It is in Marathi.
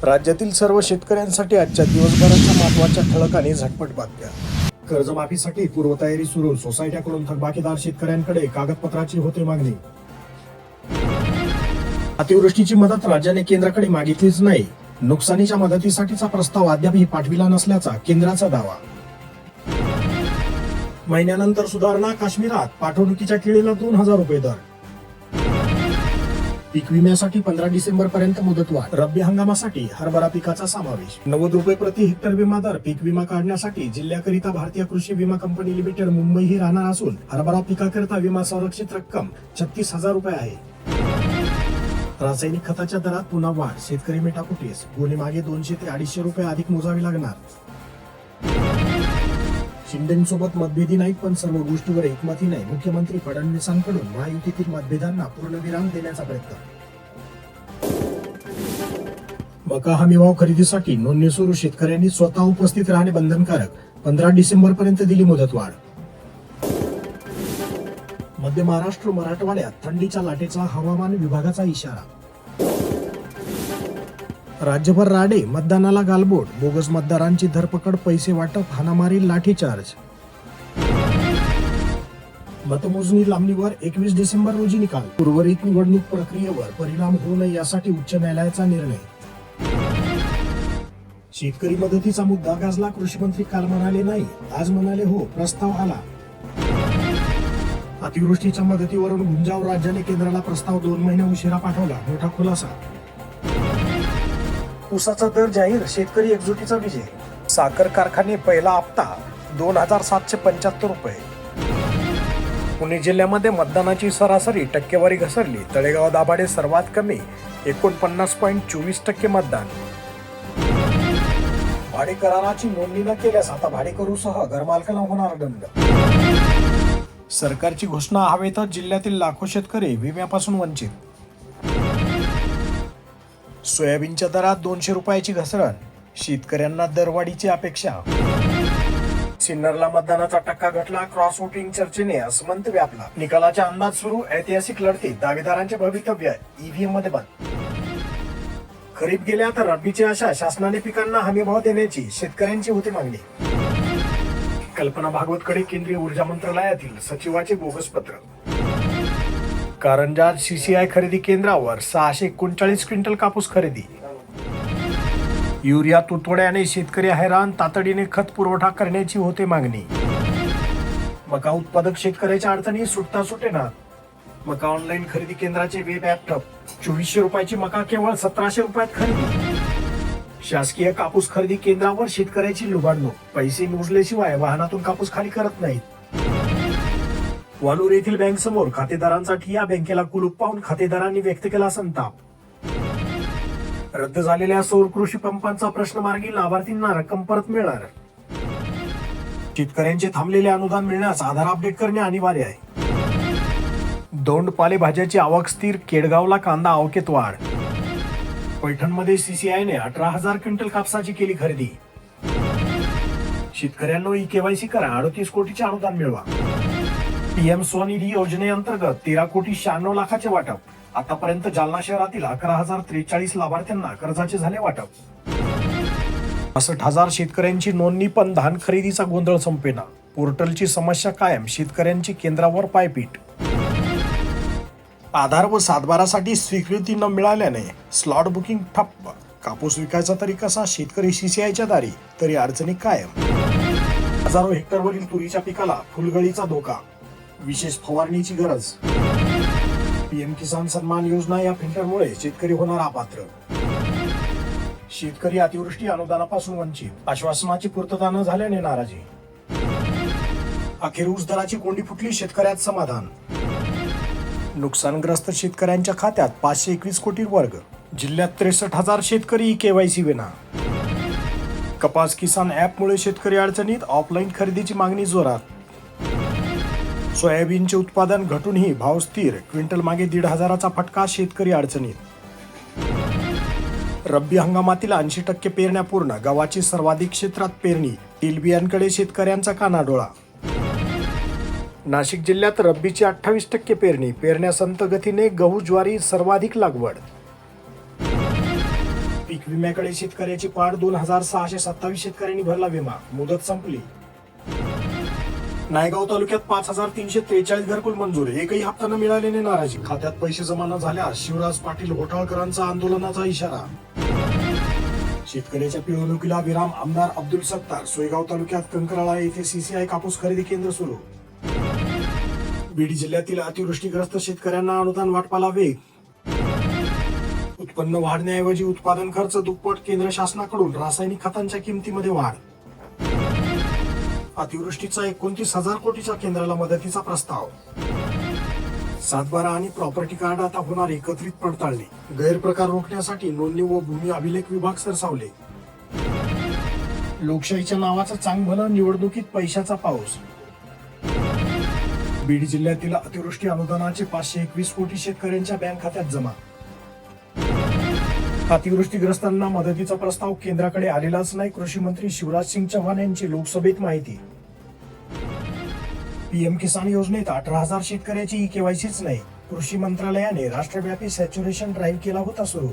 राज्यातील सर्व शेतकऱ्यांसाठी आजच्या दिवसभराच्या महत्त्वाच्या ठळक आणि झटपट बातम्या. कर्जमाफीसाठी पूर्वतयारी सुरू. सोसायट्याकडून थकबाकीदार शेतकऱ्यांकडे कागदपत्राची होते मागणी. अतिवृष्टीची मदत राज्याने केंद्राकडे मागितलीच नाही. नुकसानीच्या मदतीसाठीचा प्रस्ताव अद्यापही पाठविला नसल्याचा केंद्राचा दावा. महिन्यानंतर सुधारणा. काश्मीरात पाठवणुकीच्या केळीला 2000 रुपये दर. पीक विम्यासाठी 15 डिसेंबर पर्यंत मुदतवाढ. रब्बी हंगामासाठी हरभरा पिकाचा समावेश. 90 रुपये प्रति हेक्टर विमा दर. पीक विमा काढण्यासाठी जिल्ह्याकरिता भारतीय कृषी विमा कंपनी लिमिटेड मुंबई ही राहणार असून हरभरा पिकाकरिता विमा संरक्षित रक्कम 36,000 रुपये आहे. रासायनिक खताच्या दरात पुन्हा वाढ. शेतकरी मेटाकुटीस. गोणी मागे 200 ते 250 रुपये अधिक मोजावे लागणार. शिंदेसोबत मतभेदी नाहीत, पण सर्व गोष्टीवर एकमतही नाही. मुख्यमंत्री फडणवीसांकडून महायुतीतील मतभेदांना पूर्णविराम देण्याचा प्रयत्न. मका हमीभाव खरेदीसाठी नोंदणी सुरू. शेतकऱ्यांनी स्वतः उपस्थित राहणे बंधनकारक. 15 डिसेंबर पर्यंत दिली मुदतवाढ. मध्य महाराष्ट्र मराठवाड्यात थंडीच्या लाटेचा हवामान विभागाचा इशारा. राज्यभर राडे. मतदानाला गालबोट. बोगस मतदारांची धरपकड. पैसे वाटप. हाणामारी. लाठीचार्ज. मतमोजणी लांबणीवर. 21 डिसेंबर रोजी निकाल. उर्वरित निवडणूक प्रक्रियेवर परिणाम होऊ नये यासाठी उच्च न्यायालयाचा निर्णय. शेतकरी मदतीचा मुद्दा गाजला. कृषी मंत्री काल म्हणाले नाही, आज म्हणाले हो. प्रस्ताव आला. अतिवृष्टीच्या मदतीवरून गुंजावर. राज्याने केंद्राला प्रस्ताव 2 महिने उशिरा पाठवला. मोठा खुलासा. ऊसाचा दर जाहीर. शेतकरी एकजुटीचा विजय. साखर कारखाने पहिला हप्ता 2775 रुपये. पुणे जिल्ह्यामध्ये मतदानाची सरासरी टक्केवारी घसरली. तळेगाव दाभाडे सर्वात कमी 49.24% मतदान. भाडेकराराची नोंदणी न केल्यास आता भाडेकरूसह घरमालकांना होणार दंड. सरकारची घोषणा हवेतच. जिल्ह्यातील लाखो शेतकरी विम्यापासून वंचित. सोयाबीनच्या दरात 200 रुपयाची घसरण. शेतकऱ्यांना दरवाढीची अपेक्षा. सिन्नरला मतदानाचा टक्का घटला. क्रॉस वोटिंग चर्चेने असमंत व्यापला. निकालाचा अंदाज सुरू. ऐतिहासिक लढतीत दावेदारांचे भवितव्य ईव्हीएम मध्ये बंद. खरीप गेल्या तर रब्बीची आशा. शासनाने पिकांना हमीभाव देण्याची शेतकऱ्यांची होती मागणी. कल्पना भागवतकडे केंद्रीय ऊर्जा मंत्रालयातील सचिवाचे बोगस पत्र. कारंजात सीसीआय खरेदी केंद्रावर 639 क्विंटल कापूस खरेदी. युरिया तुटवड्याने शेतकरी हैराण. तातडीने खत पुरवठा करण्याची होते मागणी. मका उत्पादक शेतकऱ्याच्या अडचणी सुटता सुटेना. मका ऑनलाईन खरेदी केंद्राचे वेब ॲप ठप. 2400 रुपयाची मका केवळ 1700 रुपयात खरेदी. शासकीय कापूस खरेदी केंद्रावर शेतकऱ्याची लुबाडणूक. पैसे मोजल्याशिवाय वाहनातून कापूस खाली करत नाहीत. वालूर येथील बँक समोर खातेदारांसाठी या बँकेला कुलूप पाहून खातेदारांनी व्यक्त केला संताप. रद्द झालेल्या सौर कृषी पंपांचा प्रश्न मार्गी. लाभार्थींना रक्कम परत मिळणार. शेतकऱ्यांचे थांबलेले अनुदान मिळण्यास आधार अपडेट करणे अनिवार्य आहे. दोंड पालेभाज्याची आवक स्थिर. केडगावला कांदा आवकेत वाढ. पैठणमध्ये सीसीआयने 18,000 क्विंटल कापसाची केली खरेदी. शेतकऱ्यांनो ई-केवायसी करा. 38 कोटीचे अनुदान मिळवा. पीएम स्वनिधी योजनेअंतर्गत 13,96,00,000चे वाटप. आतापर्यंत जालना शहरातील 11,043 लाभार्थ्यांना कर्जाचे झाले वाटप. 65,000 शेतकऱ्यांची नोंदणी, पण धान खरेदीचा गोंधळ संपेना. पोर्टलची समस्या कायम. शेतकऱ्यांची केंद्रावर पायपीट. आधार व सातबारासाठी स्वीकृती न मिळाल्याने स्लॉट बुकिंग ठप्प. कापूस विकायचा तरी कसा. शेतकरी सीसीआयच्या दारी तरी अडचणी कायम. हजारो हेक्टरवरील तुरीच्या पिकाला फुलगळीचा धोका. विशेष फवारणीची गरज. पीएम किसान सन्मान योजना या फिल्टरमुळे शेतकरी होणार अपात्र. शेतकरी अतिवृष्टी अनुदानापासून वंचित. आश्वासनाची पूर्तता न झाल्याने नाराजी. अखेर ऊस दराची कोंडी फुटली. शेतकऱ्यात समाधान. नुकसानग्रस्त शेतकऱ्यांच्या खात्यात 521 कोटी वर्ग. जिल्ह्यात 63,000 शेतकरी केवायसी विना. कपास किसान ॲपमुळे शेतकरी अडचणीत. ऑफलाईन खरेदीची मागणी जोरात. सोयाबीनचे उत्पादन घटूनही भाव स्थिर. क्विंटल मागे 1,500चा फटका. शेतकरी अडचणीत. रब्बी हंगामातील 80% पेरण्या पूर्ण. गव्हाची सर्वाधिक क्षेत्रात पेरणी. तेलबियांकडे शेतकऱ्यांचा कानाडोळा. नाशिक जिल्ह्यात रब्बीची 28% पेरणी. पेरण्या संत गतीने. गहू ज्वारी सर्वाधिक लागवड. पीक विम्याकडे शेतकऱ्याची पाठ 2627 शेतकऱ्यांनी भरला विमा, मुदत संपली. नायगाव तालुक्यात 5343 घरकुल मंजूर, एकही हप्ता न मिळाल्याने नाराजी. खात्यात पैसे जमा न झाल्यास शिवराज पाटील घोटाळकरांचा आंदोलनाचा इशारा. शेतकऱ्याच्या पिळवणुकीला विराम, आमदार अब्दुल सत्तार. सोयगाव तालुक्यात कंकराळा येथे सीसीआय कापूस खरेदी केंद्र सुरू. बीड जिल्ह्यातील अतिवृष्टीग्रस्त शेतकऱ्यांना अनुदान वाटपाला वेग. उत्पन्न वाढण्याऐवजी उत्पादन खर्च दुप्पट, केंद्र शासनाकडून रासायनिक खतांच्या किमतीमध्ये वाढ. अतिवृष्टीचा 29,000 कोटीचा केंद्राला मदतीचा प्रस्ताव. 7/12 आणि प्रॉपर्टी कार्ड आता होणार एकत्रित पडताळणी. गैरप्रकार रोखण्यासाठी नोंदणी व भूमी अभिलेख विभाग सरसावले. लोकशाहीच्या नावाचं चांगभलं, निवडणुकीत पैशाचा पाऊस. बीड जिल्ह्यातील अतिवृष्टी अनुदानाचे 521 कोटी शेतकऱ्यांच्या बँक खात्यात जमा. अतिवृष्टीग्रस्तांना मदतीचा प्रस्ताव केंद्राकडे आलेलाच नाही, कृषी मंत्री शिवराज सिंग चौहान यांची लोकसभेत माहिती. पीएम किसान योजनेत 18,000 शेतकऱ्याची केवायसीच नाही, कृषी मंत्रालयाने राष्ट्रव्यापी सॅच्युरेशन ड्राईव्ह केला होता सुरू.